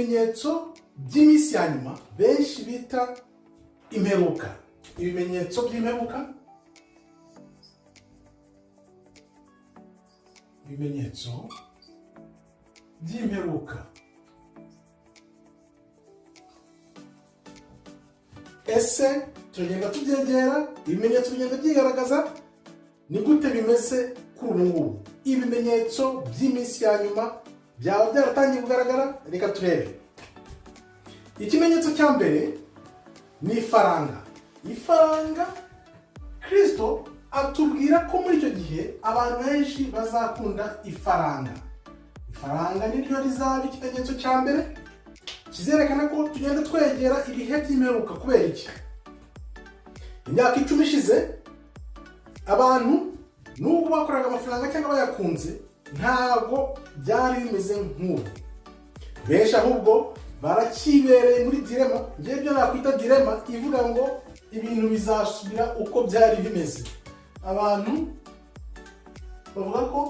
ibimenyetso by'iminsi ya nyuma benshi bita imperuka. Ibimenyetso by'imperuka, ibimenyetso by'imperuka. Ese tugenda tubyegera, ibimenyetso bigenda byigaragaza, ni gute bimeze kuri ubu ngubu? Ibimenyetso by'iminsi ya nyuma byaba byaratangiye kugaragara. Reka turebe. Ikimenyetso cya mbere ni ifaranga. Ifaranga, Kristo atubwira ko muri icyo gihe abantu benshi bazakunda ifaranga. Ifaranga niryo rizaba ikimenyetso cya mbere kizerekana ko tugenda twegera ibihe by'imperuka. Kubera iki? Imyaka 10 ishize, abantu nubwo bakoraga amafaranga cyangwa bayakunze, ntabwo byari bimeze nk'ubu. Benshi ahubwo barakibereye muri dilema. Ngiye byo nakwita dilema ivuga ngo ibintu bizasubira uko byari bimeze. Abantu bavuga ko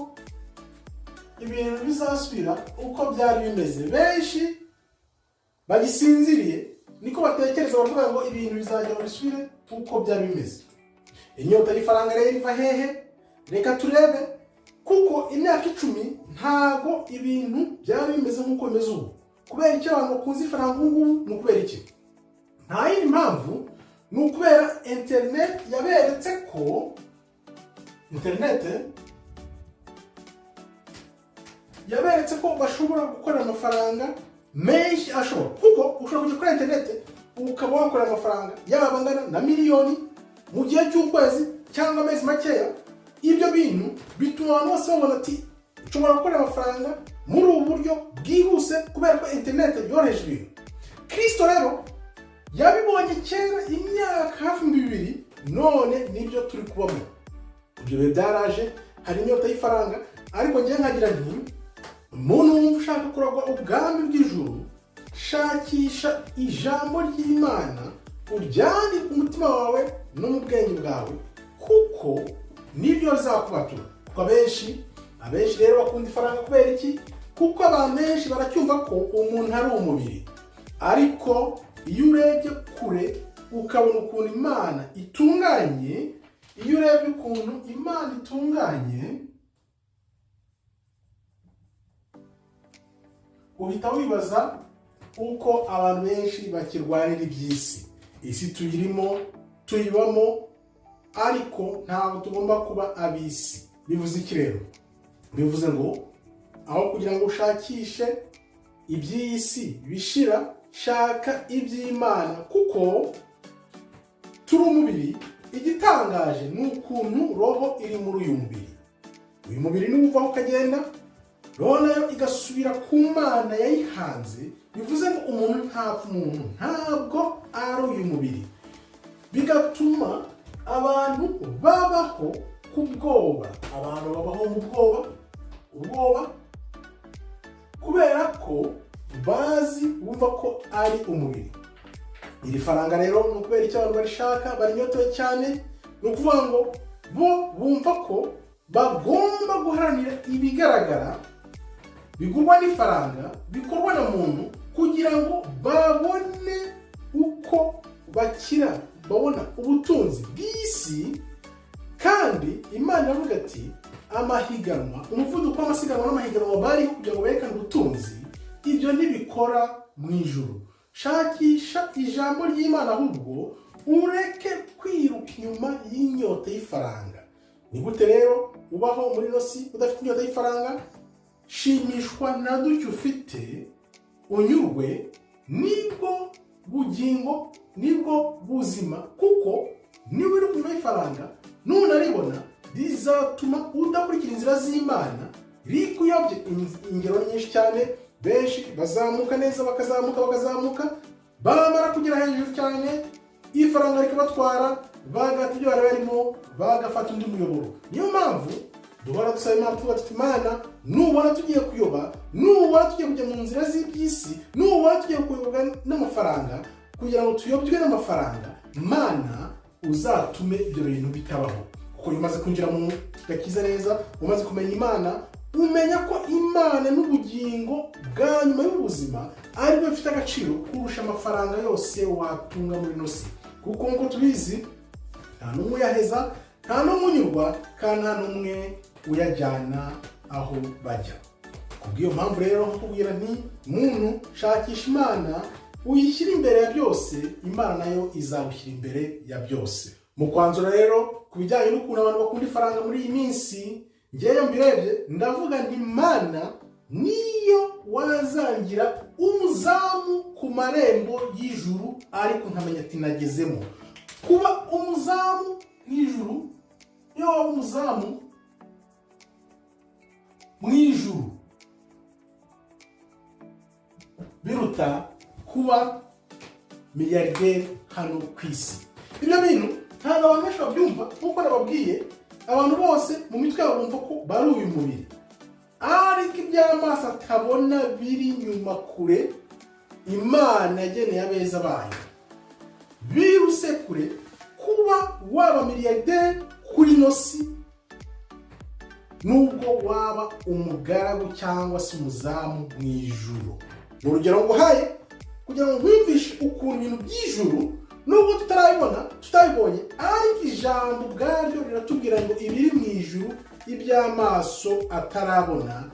ibintu bizasubira uko byari bimeze. Benshi bagisinziriye niko batekereza, bavuga ngo ibintu bizajya bisubire uko byari bimeze. Inyota y'ifaranga rero iva hehe? Reka turebe. Kuko imyaka 10 ntago ibintu byari bimeze nk'uko bimeze ubu. Kubera icyo abantu bakunze ifaranga ubu, ni ukubera iki? Nta yindi mpamvu, ni ukubera internet yaberetse ko bashobora gukora amafaranga menshi ashoboka. Kuko ushobora kujya kuri internet ukaba wakora amafaranga yaba angana na miliyoni mu gihe cy'ukwezi cyangwa amezi makeya. Ibyo bintu bituma abantu bose babona ati ushobora gukora amafaranga muri ubu buryo bwihuse kubera ko internet yoroheje ibintu. Kristo rero yabibonye kera, imyaka hafi 2, none nibyo turi kubamo. Ibyo bihe byaraje, hari inyota y'ifaranga. Ariko ngiye nkagira nti, umuntu wumva ushaka kuragwa ubwami bw'ijuru, shakisha ijambo ry'Imana, uryandike ku mutima wawe no mu bwenge bwawe, kuko nibyo bizakubatura. Kuko abenshi rero bakunda ifaranga. Kubera iki? Kuko abantu benshi baracyumva ko umuntu ari umubiri. Ariko iyo urebye kure ukabona ukuntu Imana itunganye, uhita wibaza uko abantu benshi bakirwanira iby'isi. Isi tuyibamo, ariko ntabwo tugomba kuba ab'isi. Bivuze iki rero? Bivuze ngo aho kugira ngo ushakishe iby'isi bishira, shaka iby'Imana. Kuko turi umubiri. Igitangaje ni ukuntu roho iri muri uyu mubiri. Uyu mubiri nuvaho ukagenda, roho nayo igasubira ku Mana yayihanze. Bivuze ngo umuntu ntabwo ari uyu mubiri. Bigatuma abantu babaho ku bwoba. Abantu babaho mu ubwoba kubera ko bumva ko ari umubiri. Iri faranga rero ni ukubera icyo abantu barishaka, barinyotoye cyane. Ni ukuvuga ngo bo bumva ko bagomba guharanira ibigaragara bigurwa n'ifaranga, bikorwa na muntu, kugira ngo babone uko bakira, babona ubutunzi bw'isi. Kandi Imana iravuga ati, umuvuduko w'amasiganwa n'amahiganwa bariho kugira ngo berekane ubutunzi, ibyo ntibikora mu ijuru. Shakisha ijambo ry'Imana, ahubwo ureke kwiruka inyuma y'inyota y'ifaranga. Ni gute rero ubaho muri ino si udafite inyota y'ifaranga? Shimishwa na duke ufite, unyurwe, nibwo bugingo, nibwo buzima. Kuko niwiruka inyuma y'ifaranga, nunaribona rizatuma udakurikira inzira z'Imana, rikuyobye. Ingero nyinshi cyane. Benshi bazamuka neza, bakazamuka, bamara kugera hejuru cyane, ifaranga rikabatwara, bagata ibyo bari barimo, bagafata undi muyoboro. Niyo mpamvu duhora dusaba Imana, tuvuga tuti, Imana, nubona tugiye kuyoba, nubona tugiye kujya mu nzira z'iby'isi, nubona tugiye kuyobwa n'amafaranga, kugira ngo tuyobywe n'amafaranga, Mana, uzatume ibyo bintu bitabaho. Kuko umaze kwinjira mu gakiza neza, umaze kumenya Imana, umenya ko Imana n'ubugingo bwa nyuma y'ubuzima ari byo bifite agaciro kurusha amafaranga yose watunga muri ino si. Kuko nk'uko tubizi, nta n'umwe uyaheza, nta n'umwe unyurwa, kandi nta n'umwe uyajyana aho bajya. Kubw'iyo mpamvu rero nkubwira nti muntu shakisha Imana, uyishyira imbere ya byose, Imana nayo izawushyira imbere ya byose. Mu kwanzura rero ku bijyanye n'ukuntu abantu bakunda ifaranga muri iyi minsi, ngewe mbirebye ndavuga nti Imana niyo wazangira umuzamu ku marembo y'ijuru, ariko nkamenya ati nagezemo. Kuba umuzamu mw'ijuru, iyo waba umuzamu mw'ijuru, biruta kuba miliyarderi hano ku isi. Ibyo bintu ntabwo abantu benshi babyumva, nk'uko nababwiye, abantu bose mu mitwe yabo bumva ko bari uyu mubiri, ariko iby'amaso atabona biri inyuma kure Imana yageneye abeza bayo. Biruse kure kuba waba miliyarderi kuri ino si, nubwo waba umugaragu cyangwa se umuzamu mu ijuru. Mu rugero nguhaye kugira ngo nkwumvishe ukuntu ibintu by'ijuru, nubwo tutabibonye, ariko ijambo ubwaryo riratubwira ngo ibiri mu ijuru iby'amaso atarabona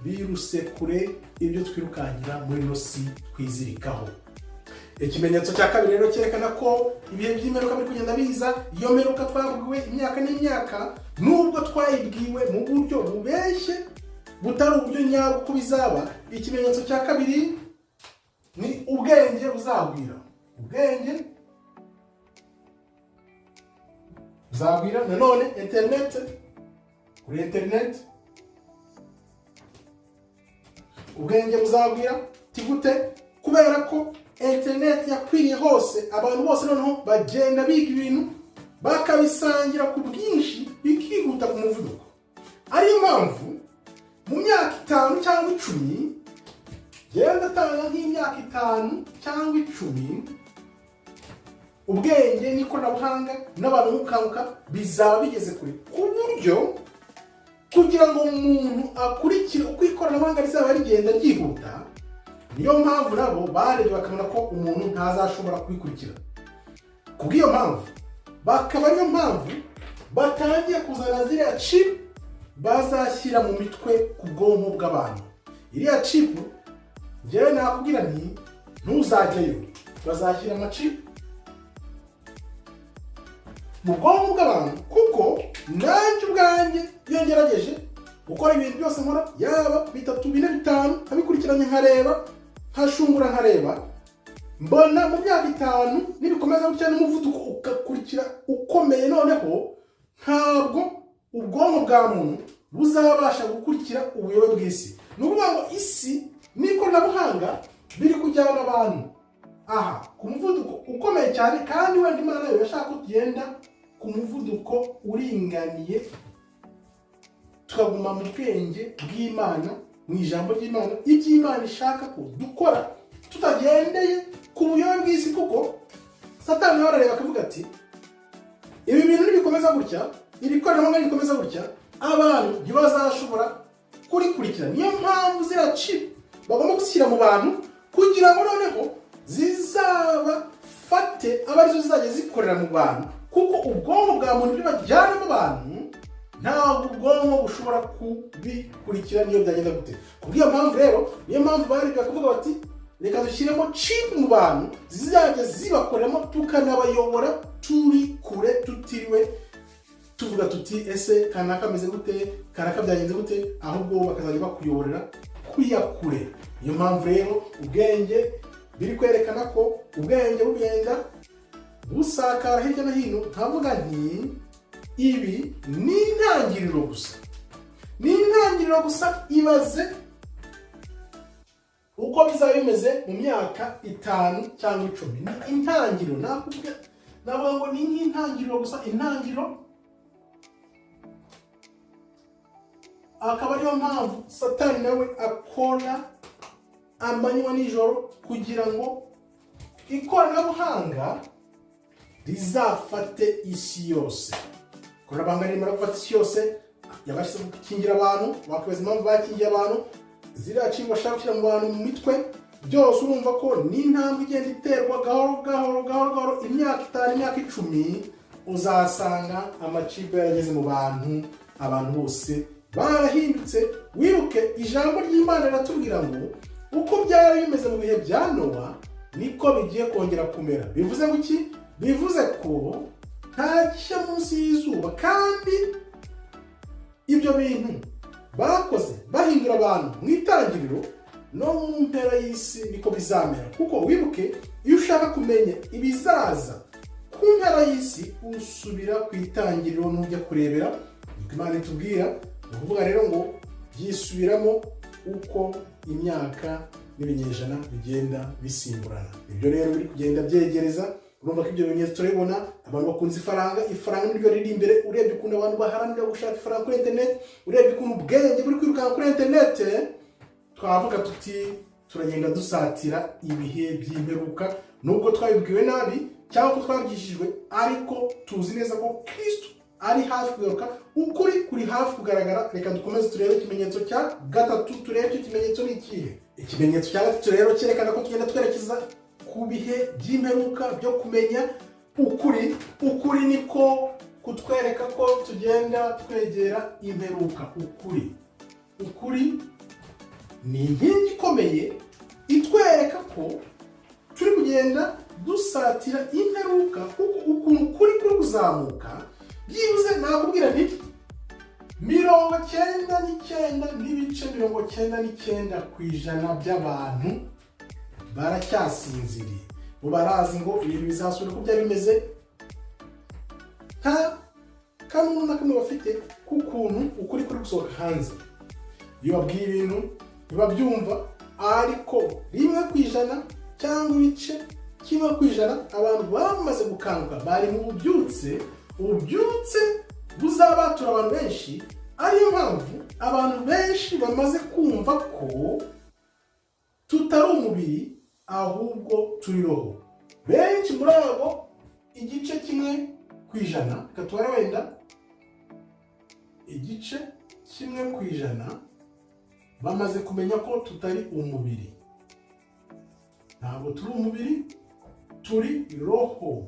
biruse kure ibyo twirukankira muri ino si twizirikaho. Ikimenyetso cya kabiri rero cyerekana ko ibihe by'imperuka biri kugenda biza. Iyo mperuka twabwiwe imyaka n'imyaka, nubwo twayibwiwe mu buryo bubeshye butari uburyo nyabwo ko bizaba. Ikimenyetso cya kabiri ni ubwenge buzagwira. Ubwenge buzagwira. Nanone interineti, kuri interineti ubwenge buzagwira. Tigute kubera ko interineti yakwiriye hose, abantu bose noneho bagenda biga ibintu bakabisangira ku bwinshi, bikihuta ku muvuduko. Ariyo mpamvu mu myaka 5 cyangwa 10, genda tanga nk'imyaka 5 cyangwa 10, ubwenge n'ikoranabuhanga n'abantu mukanguka bizaba bigeze kure, ku buryo kugira ngo umuntu akurikire uko ikoranabuhanga rizaba rigenda ryihuta. Niyo mpamvu nabo barebye bakabona ko umuntu ntazashobora kubikurikira. Kubw'iyo mpamvu bakaba ariyo mpamvu batangiye kuzana ziriya chip bazashyira mu mitwe ku bwonko bw'abantu. Iriya chip njyewe nakubwira nti ntuzajyayo, bazashyira amachip mu bwonko bw'abantu, kuko nanjye ubwanjye iyo ngerageje gukora ibintu byose nkora, yaba 3, 4, 5 nkabikurikiranye, nkareba, nkashungura, nkareba, mbona mu myaka 5 nibikomeza gutya n'umuvuduko ugakurikira ukomeye, noneho ntabwo ubwonko bwa muntu buzabasha gukurikira ubuyobe bw'isi. Nukuvuga ngo isi n'ikoranabuhanga biri kujyana abantu aha ku muvuduko ukomeye cyane, kandi wenda Imana nayo yashaka ko tugenda ku muvuduko uringaniye, tukaguma mu bwenge bw'Imana, mu ijambo ry'Imana, iby'Imana ishaka ko dukora, tutagendeye ku buyobe bw'isi. Kuko Satani nawe arareba akavuga ati ibi bintu nibikomeza gutya, iri koranabuhanga rikomeza gutya, abantu ntibazashobora kurikurikira. Niyo mpamvu ziriya chip bagomba gushyira mu bantu, kugira ngo noneho zizabafate abarizo zizajya zikorera mu bantu, kuko ubwonko bwa muntu ibyo bajyana mu bantu ntabwo ubwonko bushobora kubikurikira niyo byagenda gute. Kubw'iyo mpamvu rero, niyo mpamvu barebye bakavuga bati reka dushyiremo chip mu bantu zizajya zibakoreramo, tukanabayobora turi kure, tutiriwe tuvuga tuti ese kanaka ameze gute, kanaka byagenze gute, ahubwo bakazajya bakuyoborera kuya kure. Niyo mpamvu rero ubwenge biri kwerekana ko ubwenge bugenda busakara hirya no hino. Nkavuga nti ibi ni intangiriro gusa, ni intangiriro gusa. Ibaze uko bizaba bimeze mu myaka 5 cyangwa 10. Ni intangiriro, navuga ngo ni nk'intangiriro gusa. Intangiriro akaba ariyo mpamvu Satani nawe akora amanywa nijoro kugira ngo ikoranabuhanga rizafate isi yose. Ikoranabuhanga rimara gufata isi yose, yabashyize gukingira abantu. Bakwibaza impamvu bakingiye abantu. Ziriya chip bashaka gushyira mu bantu mu mitwe byose urumva ko n'intambwe igenda iterwa gahoro imyaka 5 imyaka 10 uzasanga amakipe yarageze mu bantu, abantu bose barahindutse. Wibuke ijambo ry'Imana riratubwira ngo uko byari bimeze mu bihe bya Nowa niko bigiye kongera kumera. Bivuze ngo iki? Bivuze ko nta gishya munsi y'izuba, kandi ibyo bintu bakoze bahindura abantu mu itangiriro no mu mpera y'isi niko bizamera. Kuko wibuke, iyo ushaka kumenya ibizaza ku mpera y'isi usubira ku itangiriro n'ujya kurebera niko Imana itubwira. Ni ukuvuga rero ngo byisubiramo uko imyaka n'ibinyejana bigenda bisimburana. Ibyo rero biri kugenda byegereza. Urumva ko ibyo bimenyetso turabibona. Abantu bakunze ifaranga niryo riri imbere. Urebye ukuntu abantu baharanira gushaka ifaranga kuri internet, urebye ukuntu ubwenge buri kwirukanka kuri internet, twavuga tuti turagenda dusatira ibihe by'imperuka. Nubwo twabibwiwe nabi cyangwa ko twabyishijwe, ariko tuzi neza ko Kristo ari hafi kugaruka, ukuri kuri hafi kugaragara. Reka dukomeze turebe ikimenyetso cya gatatu. Turebe ikimenyetso ni ikihe? Ikimenyetso cya gatatu rero cyerekana ko tugenda twerekeza ku bihe by'imperuka byo kumenya ukuri. Ukuri niko kutwereka ko tugenda twegera imperuka. Ukuri ni inkingi ikomeye itwereka ko turi kugenda dusatira imperuka. Ukuntu ukuri kuri kuzamuka, byibuze nakubwira nti 99.99% by'abantu baracyasinziriye. Barazi ngo ibintu bizasubira uko byari bimeze. Nta kanunu na kamwe bafite k'ukuntu ukuri kuri gusohoka hanze. Iyo babwiye ibintu ntibabyumva, ariko 1% cyangwa ibice 1% abantu bamaze gukanguka, bari mu bubyutse buzabatura abantu benshi. Ariyo mpamvu abantu benshi bamaze kumva ko tutari umubiri ahubwo turi roho. Benshi muri abo igice 1%, katwara wenda igice 1% bamaze kumenya ko tutari umubiri. Ntabwo turi umubiri, turi roho.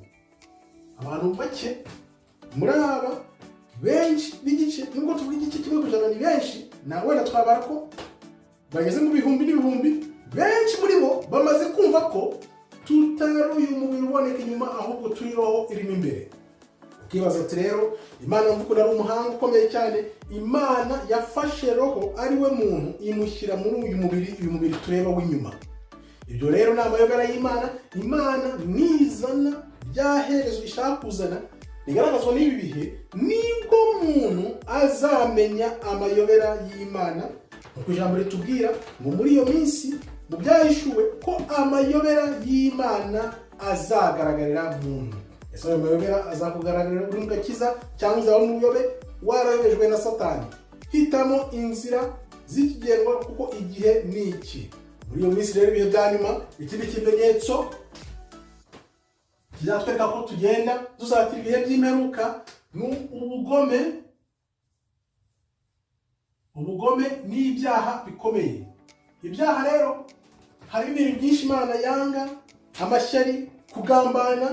Abantu bake muri aba benshi n'igice, nubwo tuvuga igice 1% ni benshi, nawe natwabara ko bageze mu bihumbi n'ibihumbi. Benshi muri bo bamaze kumva ko tutari uyu mubiri uboneka inyuma, ahubwo turi roho irimo imbere. Ukibaza ati rero Imana mvuko ari umuhanga ukomeye cyane. Imana yafashe roho ari we muntu imushyira muri uyu mubiri tureba w'inyuma. Ibyo rero ni amayobera y'Imana. Imana nizana byaherezo ishaka kuzana bigaragazwa n'ibi bihe, nibwo muntu azamenya amayobera y'Imana. Kuko ijambo ritubwira ngo muri iyo minsi mu byahishuwe ko amayobera y'Imana azagaragarira muntu. Ese ayo mayobera azakugaragarira uri mu gakiza cyangwa uzaba umuyobe warayobejwe na Satani? Hitamo inzira z'ikigendwa, kuko igihe ni iki. Muri iyo minsi rero ibihe bya nyuma, ikindi kimenyetso kizatwereka ko tugenda dusatira ibihe by'imperuka ni ubugome. Ubugome ni ibyaha bikomeye. Ibyaha rero hari ibintu byinshi Imana yanga: amashyari, kugambana,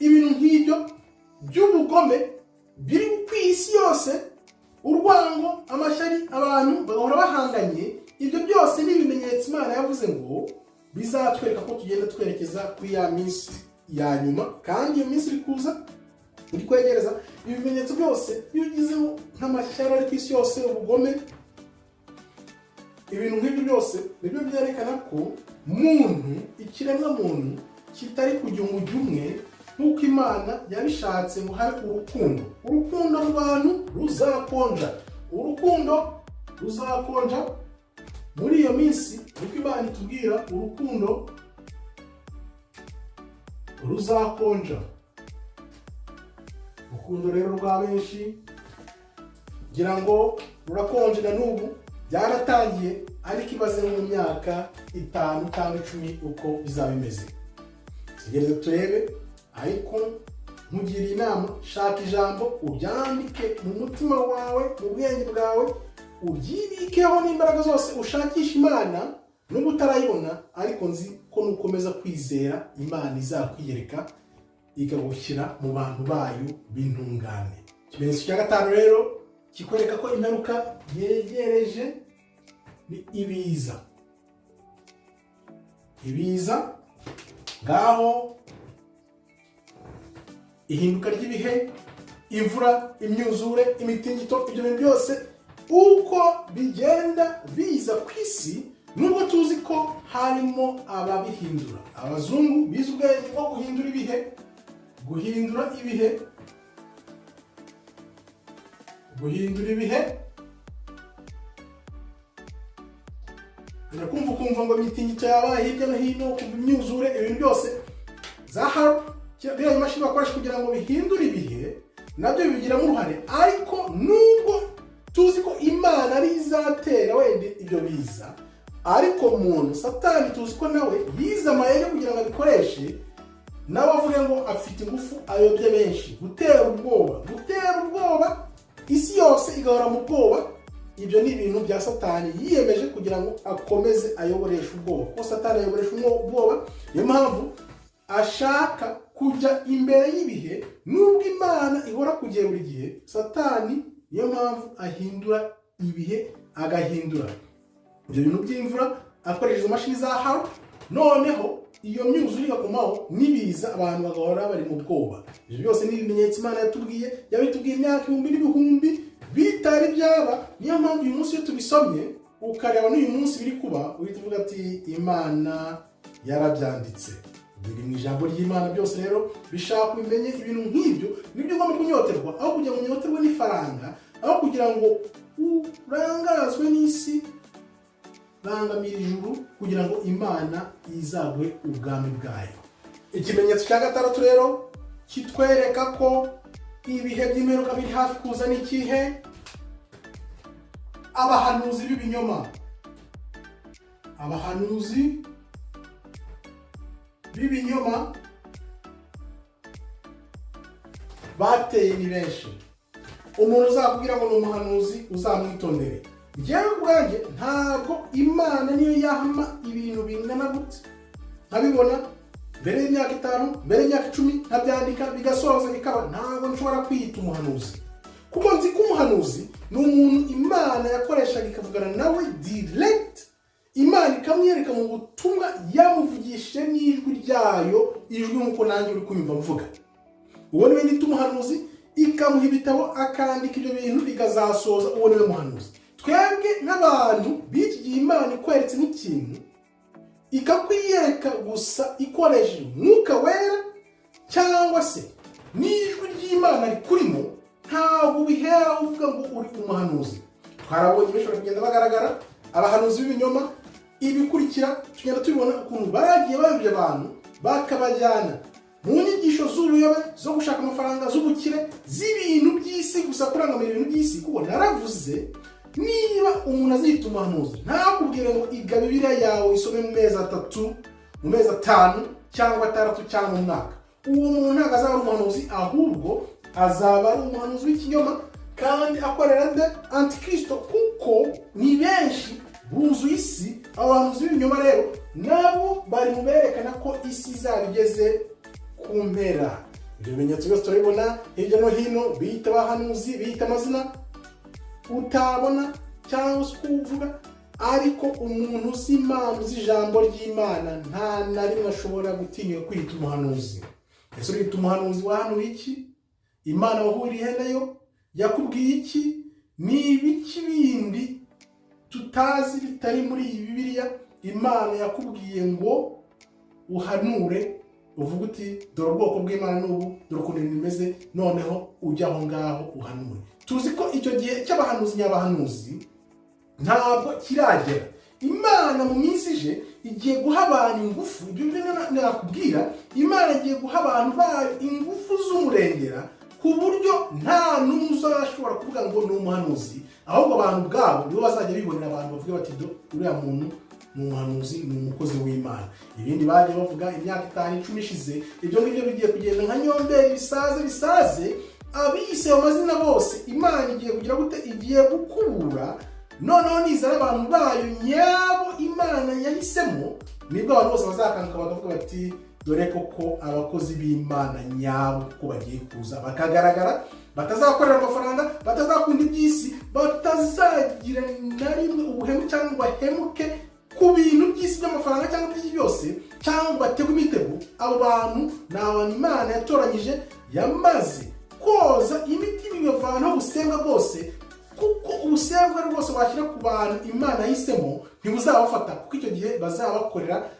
ibintu nk'ibyo by'ubugome biri ku isi yose. Urwango, amashyari, abantu bagahora bahanganye. Ibyo byose ni ibimenyetso Imana yavuze ngo bizatwereka ko tugenda twerekeza kuri ya minsi ya nyuma, kandi iyo minsi iri kuza, iri kwegereza. Ibi bimenyetso byose iyo ugizeho nk'amashyari ari ku isi yose, ubugome, ibintu nk'ibyo byose nibyo byerekana ko ikiremwa muntu kitari kujya umujyi umwe nk'uko Imana yabishatse, ngo habe urukundo. Urukundo mu bantu ruzakonja. Urukundo ruzakonja muri iyo minsi, niko Imana itubwira. Urukundo ruzakonja. Urukundo rero rwa benshi ngira ngo rurakonje na n'ubu, byaratangiye, ariko ibaze mu myaka 5 cyangwa 10 uko bizaba bimeze. Tugereze turebe, ariko nkugira inama, shaka ijambo ubyandike mu mutima wawe, mu bwenge bwawe, ubyibikeho n'imbaraga zose, ushakisha Imana nubwo utarayibona ariko nzi ko nukomeza kwizera Imana izakwiyereka ikagushyira mu bantu bayo b'intungane. Ikimenyetso cya gatanu rero kikwereka ko imperuka yegereje ni ibiza. Ibiza ngaho ihinduka ry'ibihe, imvura, imyuzure, imitingito, ibyo bintu byose uko bigenda biza ku isi, nubwo tuzi ko harimo ababihindura. Abazungu bize ubwenge bwo guhindura ibihe, ukumva ngo imitingito yabaye hirya no hino, imyuzure, ibintu byose zahabu biriya imashini bakoresha kugira ngo bihindure ibihe nabyo bibigiramo uruhare. Ariko nubwo tuzi ko Imana ari izatera wenda ibyo biza, ariko umuntu Satani tuzi ko nawe yize amayeri kugira ngo abikoreshe, nawe avuge ngo afite ingufu, ayobye benshi, gutera ubwoba isi yose igahora mu bwoba. Ibyo ni ibintu bya Satani yiyemeje kugira ngo akomeze ayoboresha ubwoba, ko Satani ayoboresha ubwoba. Niyo mpamvu ashaka kujya imbere y'ibihe, nubwo Imana ihora kugera buri gihe. Satani niyo mpamvu ahindura ibihe, agahindura ibyo bintu by'imvura akoresheje imashini za haru, noneho iyo myuzure igakomaho n'ibiza, abantu bagahora bari mu bwoba. Ibyo byose ni ibimenyetso Imana yabitubwiye imyaka ibihumbi n'ibihumbi bitari byaba. Niyo mpamvu uyu munsi iyo tubisomye ukareba n'uyu munsi biri kuba, uhita uvuga ati Imana yarabyanditse, biri mu ijambo ry'Imana. Byose rero bishaka kubimenye ibintu nk'ibyo, nibyo ugomba kunyoterwa, aho kugira ngo unyoterwe n'ifaranga, aho kugira ngo urangazwe n'isi, rangamira ijuru kugira ngo Imana izaguhe ubwami bwayo. Ikimenyetso cya gatandatu rero kitwereka ko ibihe by'imperuka biri hafi kuza ni ikihe? Abahanuzi b'ibinyoma. Abahanuzi b'ibinyoma bateye ni benshi. Umuntu uzakubwira ngo ni umuhanuzi uzamwitondere. Njyewe ubwanjye ntabwo Imana niyo yahama ibintu bingana gute nkabibona mbere y'imyaka 5, mbere y'imyaka 10, nkabyandika bigasoza bikaba, ntabwo nshobora kwiyita umuhanuzi, kuko nzi ko umuhanuzi ni umuntu Imana yakoreshaga ikavugana nawe direct. Imana ikamwereka mu butumwa yamuvugishije n'ijwi ryayo, ijwi nk'uko nanjye uri kunyumva mvuga. Uwo niwe nita umuhanuzi, ikamuha ibitabo akandika ibyo bintu bikazasoza, uwo niwe muhanuzi. Twebwe nk'abantu b'iki gihe Imana ikweretse n'ikintu ikakwiyereka gusa ikoresheje Mwuka Wera cyangwa se n'ijwi ry'Imana rikurimo, ntabwo bihera uvuga ngo uri umuhanuzi. Twarabonye bishobora kugenda bagaragara abahanuzi b'ibinyoma. Ibikurikira tugenda tubibona ukuntu bagiye bayobya abantu bakabajyana mu nyigisho z'ubuyobe, zo gushaka amafaranga, z'ubukire, z'ibintu by'isi, gusa kurangamira ibintu by'isi. Kuko naravuze, niba umuntu azita umuhanuzi, ntakubwire ngo iga Bibiliya yawe isome mu mezi 3, mu mezi 5 cyangwa 6 cyangwa mu mwaka. Uwo muntu ntabwo azaba umuhanuzi, ahubwo azaba ari umuhanuzi w'ikinyoma kandi akorera nde? Antikristo. Kuko ni benshi buzuye isi. Abahanuzi b'ibinyoma rero nabo bari mu berekana ko isi izabigeze ku mpera. Ibyo bimenyetso byose turabibona hirya no hino, bita abahanuzi, bita amazina utabona cyangwa se kuvuga, ariko umuntu uzi impamvu z'ijambo ry'Imana nta na rimwe ashobora gutinya kwita umuhanuzi. Ese urita umuhanuzi wahanuye iki? Imana wahuriye nayo yakubwiye iki? Ni ibiki bindi tutazi bitari muri iyi Bibiliya Imana yakubwiye ngo uhanure, uvuga uti dore ubwoko bw'Imana n'ubu, dore ukuntu bimeze, noneho ujya aho ngaho uhanure. Tuzi ko icyo gihe cy'abahanuzi nyabahanuzi ntabwo kiragera. Imana mu minsi ije igiye guha abantu ingufu. Ibyo nakubwira, Imana igiye guha abantu bayo ingufu z'umurengera, ku buryo nta n'umwe uzashobora kuvuga ngo ni umuhanuzi, ahubwo abantu bwabo nibo bazajya bibonera abantu bavuga bati uriya muntu ni umuhanuzi, ni umukozi w'Imana. Ibindi bagiye bavuga imyaka 5, 10 ishize, ibyo ngibyo bigiye kugenda nka nyomberi, bisaze. Abise amazina bose Imana igiye kugira gute? Igiye gukubura noneho nizana abantu bayo nyabo Imana yahisemo, nibwo abantu bose bazakanguka bakavuga bati dore koko abakozi b'Imana nyabo ko bagiye kuza bakagaragara, batazakorera amafaranga, batazakunda iby'isi, batazagira na rimwe ubuhemu cyangwa bahemuke ku bintu by'isi by'amafaranga cyangwa by'iki byose, cyangwa bategwa imitego. Abo bantu ni abantu Imana yatoranyije, yamaze koza imitima ibavanaho ubusembwa bwose, kuko ubusembwa rwose washyira ku bantu Imana yahisemo ntibuzabafata, kuko icyo gihe bazaba bakorera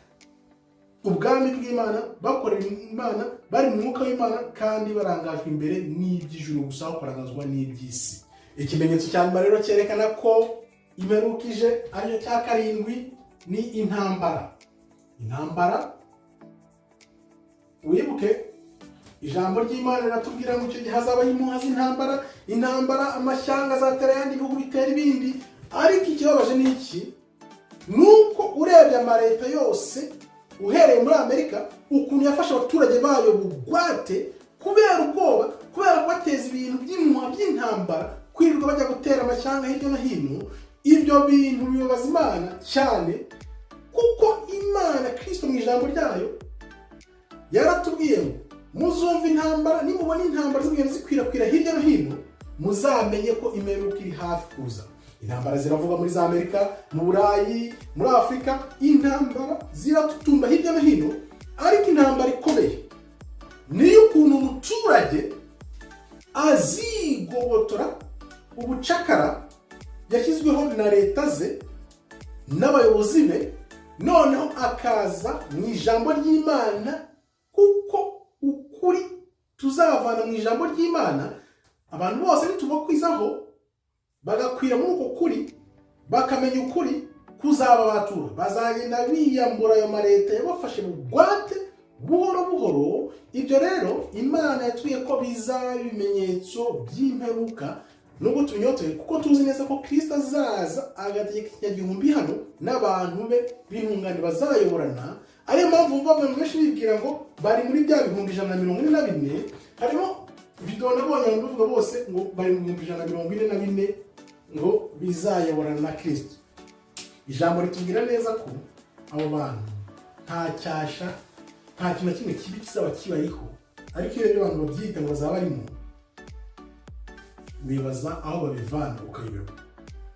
ubwami bw'Imana, bakorera Imana bari mu mwuka w'Imana kandi barangajwe imbere n'iby'ijuru gusa, kurangazwa n'iby'isi. Ikimenyetso cya nyuma rero cyerekana ko imperukije ariyo cya karindwi ni intambara. Intambara, wibuke ijambo ry'Imana riratubwira ngo icyo gihe hazabaho impuha z'intambara, intambara, amashyanga azatera ayandi bihugu bitera ibindi. Ariko ikibabaje ni iki? Nuko urebye amaleta yose uhereye muri Amerika ukuntu yafashe abaturage bayo bugwate kubera ubwoba, kubera kubateza ibintu by'impuha by'intambara, kwirirwa bajya gutera amashyanga hirya no hino. Ibyo bintu bibabaza Imana cyane, kuko Imana Kristo mu ijambo ryayo yaratubwiye ngo muzumva intambara, nimubona intambara zigenda zikwirakwira hirya no hino, muzamenye ko imperuka iri hafi kuza. Intambara ziravuga muri za Amerika, mu Burayi, muri Afurika, intambara ziratutumba hirya no hino. Ariko intambara ikomeye niyo ukuntu umuturage azigobotora ubucakara yashyizweho na leta ze n'abayobozi be, noneho akaza mu ijambo ry'Imana, kuko ukuri tuzavana mu ijambo ry'Imana. Abantu bose nitubakwizaho bagakwira muri uko kuri, bakamenya ukuri, kuzaba batura, bazagenda biyambura ayo maleta yabafashe bugwate buhoro buhoro. Ibyo rero Imana yatwiye ko bizaba ibimenyetso by'imperuka, nubwo tunyotoye, kuko tuzi neza ko Kristo azaza agategeka ikinyagihumbi hano n'abantu be b'intungane bazayoborana. Ariyo mpamvu mva abantu benshi bibwira ngo bari muri bya bihumbi 144. Harimo video nabonye abantu bavuga bose ngo bari mu bihumbi 144 ngo bizayoborana na Kristo. Ijambo ritubwira neza ko abo bantu nta cyasha, nta kintu kimwe kibi kizaba kibariho. Ariko iyo abantu babyita ngo bazaba barimo, wibaza aho babivana ukayoberwa.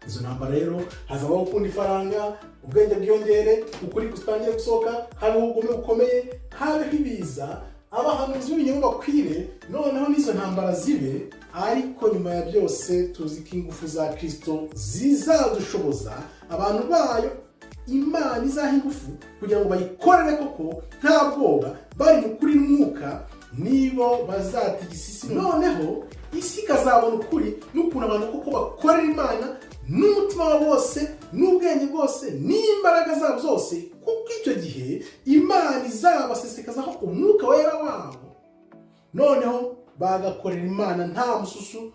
Izo ntambara rero hazabaho gukunda ifaranga, ubwenge bwiyongere, ukuri gutangire gusohoka, habeho ubugome bukomeye, habeho ibiza, abahanuzi b'ibinyoma bakwire, noneho n'izo ntambara zibe. Ariko nyuma ya byose tuzi ko ingufu za Kristo zizadushoboza, abantu bayo Imana izaha ingufu kugira ngo bayikorere koko nta bwoba, bari mu kuri n'umwuka, nibo bazatigisa isi. Noneho isi ikazabona ukuri n'ukuntu abantu koko bakorera Imana n'umutima wabo wose, n'ubwenge bwose, n'imbaraga zabo zose, kuko icyo gihe Imana izabasesekazaho umwuka wera wabo, noneho bagakorera Imana nta mususu,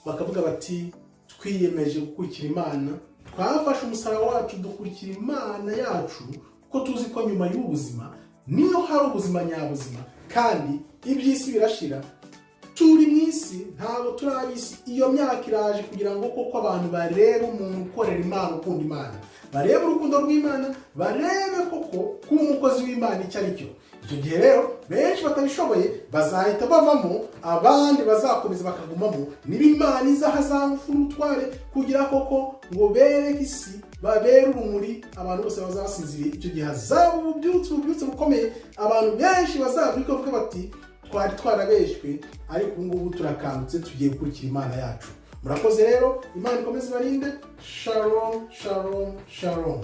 bakavuga bati twiyemeje gukurikira Imana, twafashe umusaraba wacu dukurikira Imana yacu, kuko tuzi ko nyuma y'ubuzima niyo hari ubuzima nyabuzima, kandi iby'isi birashira. Turi mu isi, ntabwo turi ab'isi. Iyo myaka iraje kugira ngo koko abantu barebe umuntu ukorera Imana, ukunda Imana, barebe urukundo rw'Imana, barebe koko kuba umukozi w'Imana icyo ari cyo. Icyo gihe rero benshi batabishoboye bazahita bavamo, abandi bazakomeza bakagumamo. Niba Imana izaha za ngufu n'ubutware kugira koko ngo bereke isi, babere urumuri abantu bose bazasinziriye, icyo gihe hazaba ububyutse bukomeye. Abantu benshi bazabyuka bavuga bati twari twarabeshwe, ariko ubu ngubu turakangutse, tugiye gukurikira Imana yacu. Murakoze rero, Imana ikomeze ibarinde. Shalom, shalom, shalom.